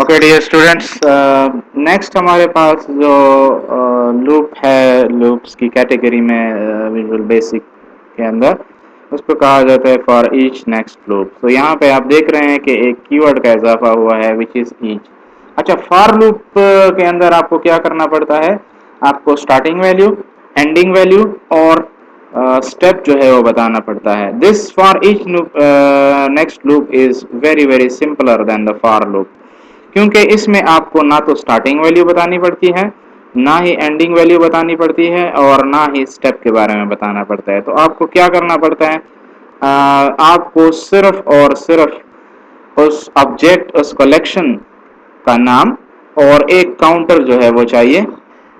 Okay dear students, next हमारे पास जो loop है, लूप्स की कैटेगरी में विजुअल बेसिक के अंदर उसको कहा जाता है फॉर ईच नेक्स्ट लूप। तो यहाँ पे आप देख रहे हैं कि एक कीवर्ड का इजाफा हुआ है विच इज ईच। अच्छा, फॉर लूप के अंदर आपको क्या करना पड़ता है? आपको स्टार्टिंग वैल्यू, एंडिंग वैल्यू और स्टेप जो है वो बताना पड़ता है। This for each loop next loop is very very simpler than the for loop, क्योंकि इसमें आपको ना तो स्टार्टिंग वैल्यू बतानी पड़ती है, ना ही एंडिंग वैल्यू बतानी पड़ती है और ना ही स्टेप के बारे में बताना पड़ता है। तो आपको क्या करना पड़ता है? आपको सिर्फ और सिर्फ उस ऑब्जेक्ट, उस कलेक्शन का नाम और एक काउंटर जो है वो चाहिए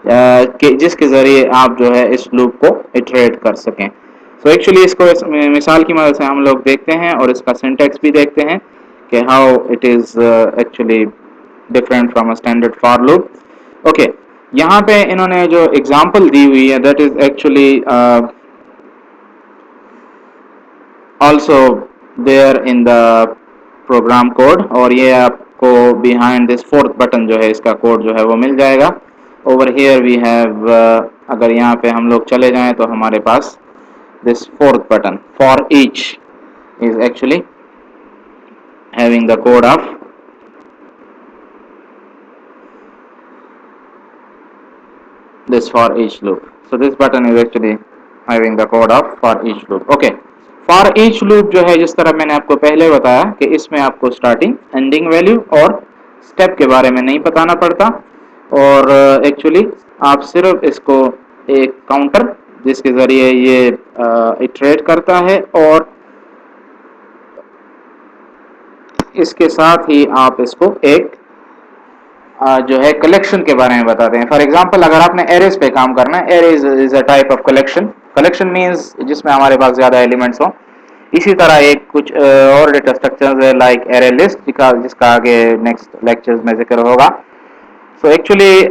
कि जिसके जरिए आप जो है इस लूप को इटरेट कर सकें। सो एक्चुअली इसको इस मिसाल की मदद से हम लोग देखते हैं और इसका सिंटैक्स भी देखते हैं कि how it is actually different from a standard for loop. Okay, यहाँ पे इन्होंने जो एग्जांपल दी हुई है that is actually also there in the program code, और ये आपको बिहाइंड दिस फोर्थ बटन जो है इसका कोड जो है वो मिल जाएगा। ओवर हियर वी हैव, अगर यहाँ पे हम लोग चले जाएं तो हमारे पास this fourth button for each is actually having the code of this for each loop. So this button is actually having the code of for each loop. Okay, for each loop जो है, जिस तरह मैंने आपको पहले बताया कि इसमें आपको स्टार्टिंग, एंडिंग वैल्यू और स्टेप के बारे में नहीं बताना पड़ता, और एक्चुअली आप सिर्फ इसको एक काउंटर जिसके जरिए ये इटरेट करता है और इसके साथ ही आप इसको एक जो है कलेक्शन के बारे में बताते हैं। फॉर एग्जांपल, अगर आपने एरेज पे काम करना है, arrays is a type of collection. Collection means जिसमें हमारे पास ज्यादा एलिमेंट्स हो। इसी तरह एक कुछ और डेटा स्ट्रक्चर्स है लाइक एरे लिस्ट, जिसका आगे नेक्स्ट लेक्चर्स में जिक्र होगा। सो एक्चुअली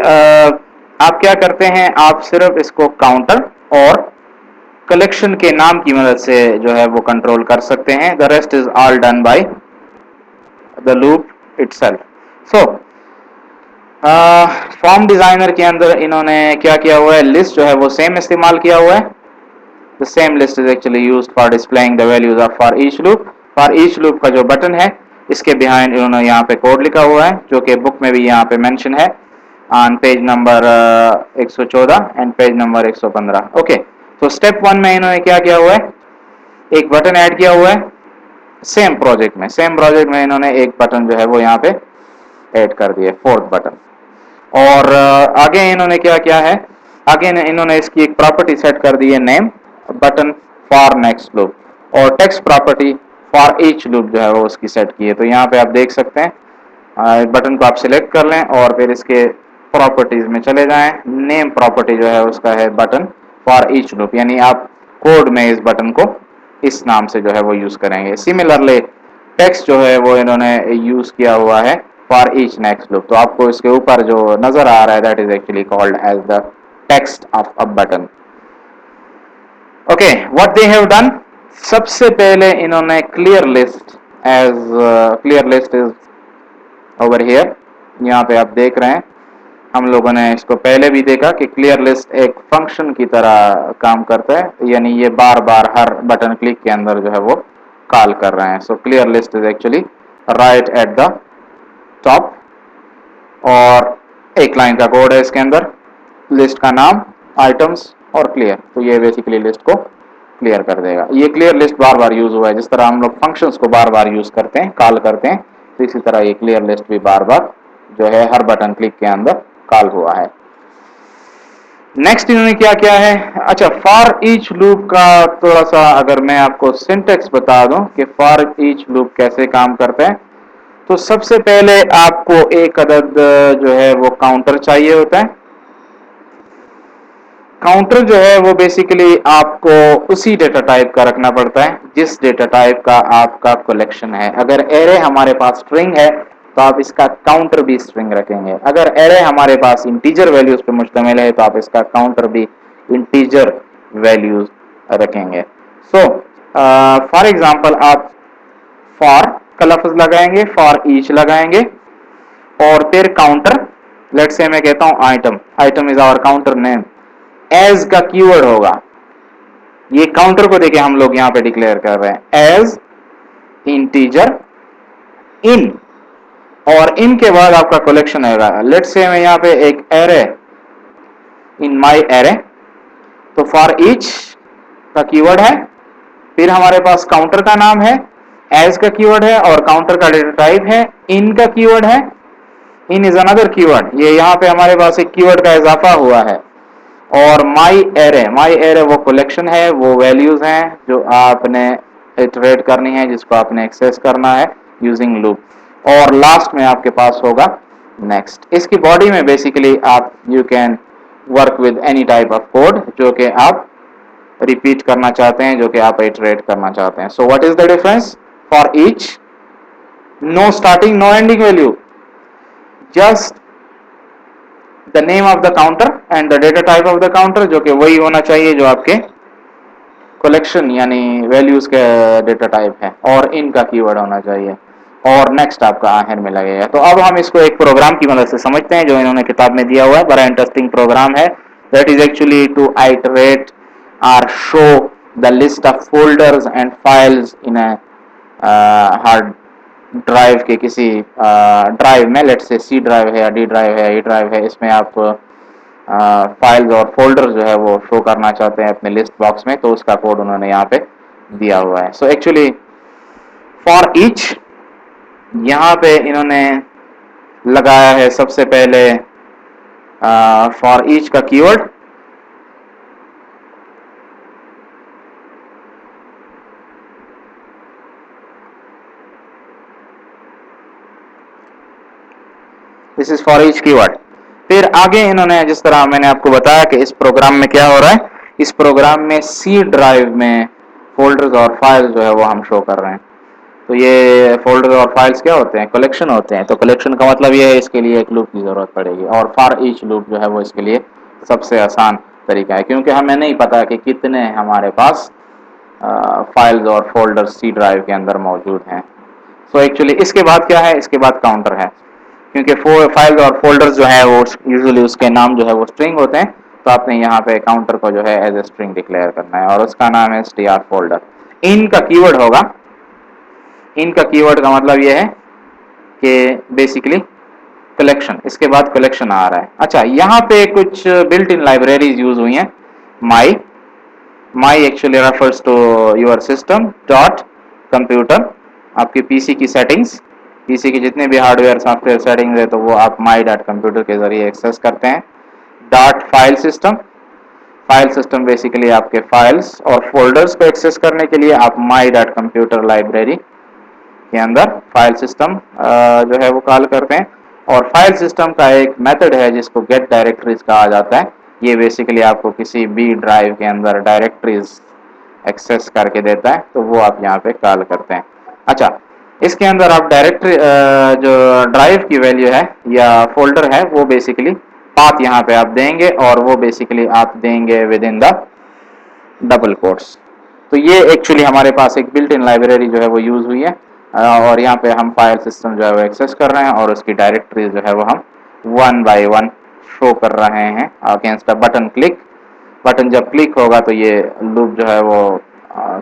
आप क्या करते हैं, आप सिर्फ इसको काउंटर और कलेक्शन के नाम की मदद से जो है वो कंट्रोल कर सकते हैं। The rest is all done by the loop itself. So form designer के अंदर इन्होंने क्या किया हुआ है, लिस्ट जो है वो सेम इस्तेमाल किया हुआ है। The same list is actually used for displaying the values of for each loop. For each loop का जो बटन है, इसके बिहाइंड इन्होंने यहाँ पे कोड लिखा हुआ है जो कि बुक में भी यहाँ पे मेंशन है on page number 114 and page number 115। Okay, तो स्टेप 1 में इन्होंने क्या किया हुआ है, एक बटन ऐड किया हुआ है। सेम प्रोजेक्ट में इन्होंने एक बटन जो है वो यहाँ पे ऐड कर दिया, फोर्थ बटन। और आगे इन्होंने क्या किया है, आगे इन्होंने इसकी एक प्रॉपर्टी सेट कर दी है, name button for next loop, और text property for each loop जो है वो उसकी सेट की है। तो यहाँ पे आप देख सकते हैं, बटन को आप सिलेक्ट कर लें और फिर इसके प्रॉपर्टीज में चले जाएं। नेम प्रॉपर्टी जो है उसका है बटन फॉर ईच लूप, यानी आप कोड में इस बटन को इस नाम से जो है वो यूज करेंगे। सिमिलरली टेक्स्ट जो है वो इन्होंने यूज किया हुआ है फॉर ईच नेक्स्ट लूप। तो आपको इसके ऊपर जो नजर आ रहा है that is actually called as the text of a button. Okay, what they have done, सबसे पहले इन्होंने clear list is over here, यहाँ पे आप देख रहे हैं। हम लोगों ने इसको पहले भी देखा कि क्लियर लिस्ट एक फंक्शन की तरह काम करता है, यानी ये बार बार हर बटन क्लिक के अंदर जो है वो कॉल कर रहे हैं। So clear list is actually right at the top, और एक लाइन का कोड है इसके अंदर, लिस्ट का नाम, आइटम्स और क्लियर। तो ये बेसिकली लिस्ट को क्लियर कर देगा। ये क्लियर लिस्ट बार बार यूज हुआ है, जिस तरह हम लोग फंक्शंस को बार बार यूज करते हैं, कॉल करते हैं, तो इसी तरह ये क्लियर लिस्ट भी बार बार जो है हर बटन क्लिक के अंदर कॉल हुआ है। नेक्स्ट इन्होंने क्या किया है, अच्छा, फॉर ईच लूप का थोड़ा सा अगर मैं आपको सिंटेक्स बता दूं कि फॉर ईच लूप कैसे काम करता है, तो सबसे पहले आपको एक अदद जो है वो काउंटर चाहिए होता है। काउंटर जो है वो बेसिकली आपको उसी डेटा टाइप का रखना पड़ता है जिस डेटा टाइप का आपका कलेक्शन है। अगर एरे हमारे पास स्ट्रिंग है तो आप इसका काउंटर भी स्ट्रिंग रखेंगे। अगर एरे हमारे पास इंटीजर वैल्यूज पे मुश्तमिल है तो आप इसका काउंटर भी इंटीजर वैल्यूज रखेंगे। सो फॉर एग्जांपल आप फॉर का लफ्ज लगाएंगे, फॉर ईच लगाएंगे, और फिर काउंटर, लेट्स से मैं कहता हूं item, item is our counter name, as का कीवर्ड होगा, ये काउंटर को देखिए हम लोग यहां पे डिक्लेयर कर रहे हैं एज इंटीजर इन, और इन के बाद आपका कलेक्शन आएगा। लेट्स से मैं यहां पे एक एरे, इन माई एरे, तो फॉर ईच का कीवर्ड है, फिर हमारे पास काउंटर का नाम है, एज का कीवर्ड है और काउंटर का डेटा टाइप है, इन का कीवर्ड है, इन इज अनदर कीवर्ड, ये यहां पे हमारे पास एक कीवर्ड का इजाफा हुआ है, और माई एरे वो कलेक्शन है, वो वैल्यूज हैं जो आपने इटरेट करनी है, जिसको आपने एक्सेस करना है यूजिंग लूप, और लास्ट में आपके पास होगा नेक्स्ट। इसकी बॉडी में बेसिकली आप you can work with any type of code जो कि आप रिपीट करना चाहते हैं, जो कि आप इटरेट करना चाहते हैं। So what is the difference? For each no starting no ending value, just the name of the counter and the data type of the counter, जो कि वही होना चाहिए जो आपके कलेक्शन यानी वैल्यूज का डेटा टाइप है, और इनका कीवर्ड होना चाहिए, और नेक्स्ट आपका आखिर में लगेगा। तो अब हम इसको एक प्रोग्राम की मदद से समझते हैं जो इन्होंने किताब में दिया हुआ है, बड़ा इंटरेस्टिंग प्रोग्राम है, that is actually to iterate और show the list of folders and files in a hard drive के किसी ड्राइव में, लेट्स से सी ड्राइव है या डी ड्राइव है, ई ड्राइव है, इसमें आप फाइल्स और फोल्डर जो है वो शो करना चाहते हैं अपने लिस्ट बॉक्स में, तो उसका कोड उन्होंने यहाँ पे दिया हुआ है। सो एक्चुअली फॉर ईच यहाँ पे इन्होंने लगाया है सबसे पहले फॉर ईच का keyword, this is for each keyword. फिर आगे इन्होंने, जिस तरह मैंने आपको बताया कि इस प्रोग्राम में क्या हो रहा है, इस प्रोग्राम में सी ड्राइव में फोल्डर्स और फाइल्स जो है वो हम शो कर रहे हैं। तो ये फोल्डर्स और फाइल्स क्या होते हैं? कलेक्शन होते हैं। तो कलेक्शन का मतलब ये है, इसके लिए एक लूप की जरूरत पड़ेगी, और फॉर ईच लूप जो है वो इसके लिए सबसे आसान तरीका है, क्योंकि हमें नहीं पता कि कितने हमारे पास फाइल्स और फोल्डर्स सी ड्राइव के अंदर मौजूद हैं। सो एक्चुअली इसके बाद क्या है? इसके बाद काउंटर है, क्योंकि फाइल्स और फोल्डर्स जो है वो यूजुअली उसके नाम जो है वो स्ट्रिंग होते हैं, तो आपने यहाँ पे काउंटर को जो है एज ए स्ट्रिंग डिक्लेयर करना है, और उसका नाम है str फोल्डर। इन का कीवर्ड होगा, इन का कीवर्ड का मतलब ये है कि बेसिकली कलेक्शन, इसके बाद कलेक्शन आ रहा है। अच्छा, यहाँ पे कुछ बिल्ट इन लाइब्रेरीज यूज हुई हैं। My my actually refers to your system dot computer, आपके पीसी की सेटिंग्स, पीसी की जितने भी हार्डवेयर सॉफ्टवेयर सेटिंग्स है तो वो आप माई डॉट कंप्यूटर के जरिए एक्सेस करते हैं। Dot file system, file system basically आपके फाइल्स और फोल्डर्स को एक्सेस करने के लिए आप माई डॉट कंप्यूटर लाइब्रेरी के अंदर फाइल सिस्टम जो है वो कॉल करते हैं। और फाइल सिस्टम का एक मेथड है जिसको गेट डायरेक्टरीज कहा जाता है, ये बेसिकली आपको किसी भी ड्राइव के अंदर डायरेक्टरीज एक्सेस करके देता है, तो वो आप यहाँ पे कॉल करते हैं। अच्छा, इसके अंदर आप डायरेक्टरी जो ड्राइव की वैल्यू है या फोल्डर है वो बेसिकली पाथ यहाँ पे आप देंगे, और वो बेसिकली आप देंगे with in the double quotes. तो ये एक्चुअली हमारे पास एक बिल्ट इन लाइब्रेरी जो है वो यूज हुई है, और यहाँ पे हम फाइल सिस्टम जो है वो एक्सेस कर रहे हैं, और उसकी डायरेक्टरी जो है वो हम वन बाय वन शो कर रहे हैं against the button click. Button जब क्लिक होगा तो ये लूप जो है वो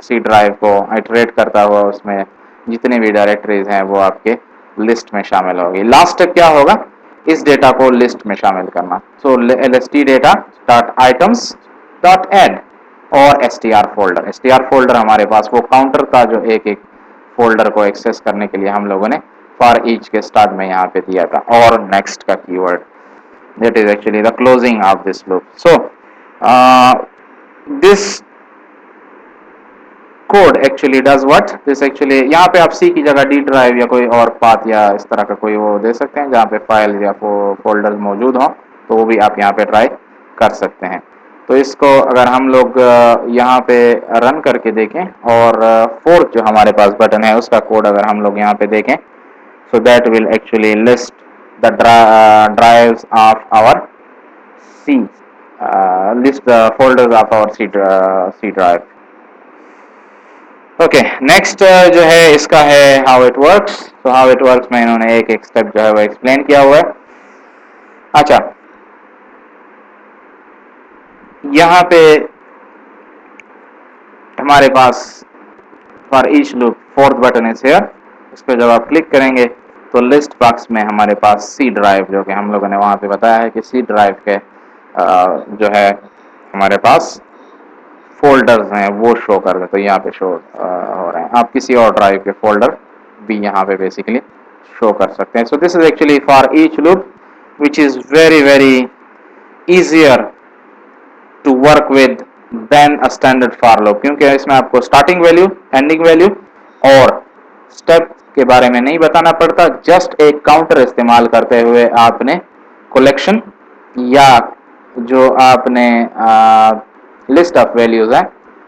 सी ड्राइव को आइटरेट करता हुआ उसमें जितने भी डायरेक्टरीज हैं वो आपके लिस्ट में शामिल होगी। लास्ट स्टेप क्या होगा? इस डेटा को लिस्ट में शामिल करना। So lst data dot items dot add और str फोल्डर। str फोल्डर हमारे पास वो काउंटर का जो एक एक फोल्डर को एक्सेस करने के लिए हम लोगों ने फॉर ईच के स्टार्ट में यहाँ पे दिया था, और नेक्स्ट का keyword, that is actually the closing of this loop. So this code actually does what? This actually, यहाँ पे आप सी की जगह डी ड्राइव या कोई और पाथ या इस तरह का कोई वो दे सकते हैं जहाँ पे फाइल या फोल्डर्स मौजूद हों, तो वो भी आप यहाँ पे ट्राई कर सकते हैं। तो इसको अगर हम लोग यहाँ पे रन करके देखें, और फोर्थ जो हमारे पास बटन है उसका कोड अगर हम लोग यहाँ पे देखें, so that will actually list the drives of our C, list the folders of our C drive. Okay next जो है इसका है हाउ इट वर्क्स। तो हाउ इट वर्क्स में इन्होंने एक एक स्टेप जो है वो एक्सप्लेन किया हुआ है। अच्छा, यहाँ पे हमारे पास for each loop fourth button है हियर। इस पर जब आप क्लिक करेंगे तो लिस्ट बॉक्स में हमारे पास सी ड्राइव, जो कि हम लोगों ने वहाँ पे बताया है कि सी ड्राइव के जो है हमारे पास फोल्डर्स हैं वो शो कर दे, तो यहाँ पे शो हो रहे हैं। आप किसी और ड्राइव के फोल्डर भी यहाँ पे बेसिकली शो कर सकते हैं। So this is actually for each loop which is very very easier to work with than a standard for loop, क्योंकि इसमें आपको स्टार्टिंग वैल्यू, एंडिंग वैल्यू और स्टेप के बारे में नहीं बताना पड़ता। जस्ट एक काउंटर इस्तेमाल करते हुए आपने कलेक्शन या जो आपने लिस्ट ऑफ वैल्यूज है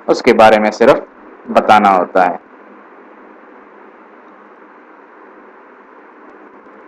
उसके बारे में सिर्फ बताना होता है।